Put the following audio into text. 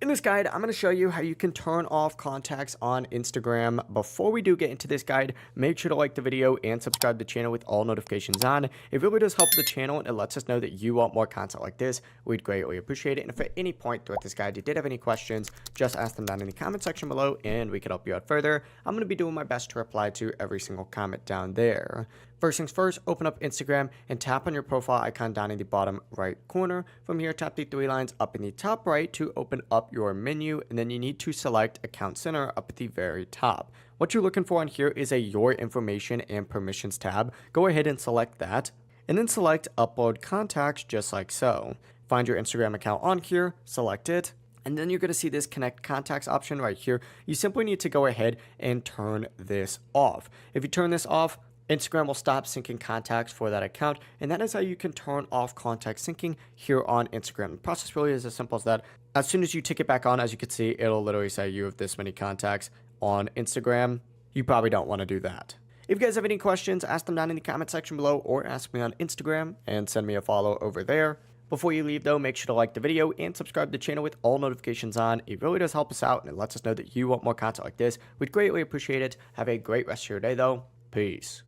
In this guide, I'm going to show you how you can turn off contacts on Instagram. Before we do get into this guide, make sure to like the video and subscribe to the channel with all notifications on. It really does help the channel and it lets us know that you want more content like this. We'd greatly appreciate it. And if at any point throughout this guide you did have any questions, just ask them down in the comment section below and we can help you out further. I'm going to be doing my best to reply to every single comment down there. First things first, open up Instagram and tap on your profile icon down in the bottom right corner. From here, tap the three lines up in the top right to open up your menu, and then you need to select Account Center up at the very top. What you're looking for on here is a Your Information and Permissions tab. Go ahead and select that, and then select Upload Contacts just like so. Find your Instagram account on here, select it, and then you're going to see this Connect Contacts option right here. You simply need to go ahead and turn this off. If you turn this off, Instagram will stop syncing contacts for that account, and that is how you can turn off contact syncing here on Instagram. The process really is as simple as that. As soon as you tick it back on, as you can see, it'll literally say you have this many contacts on Instagram. You probably don't want to do that. If you guys have any questions, ask them down in the comment section below or ask me on Instagram and send me a follow over there. Before you leave though, make sure to like the video and subscribe to the channel with all notifications on. It really does help us out and it lets us know that you want more content like this. We'd greatly appreciate it. Have a great rest of your day though. Peace.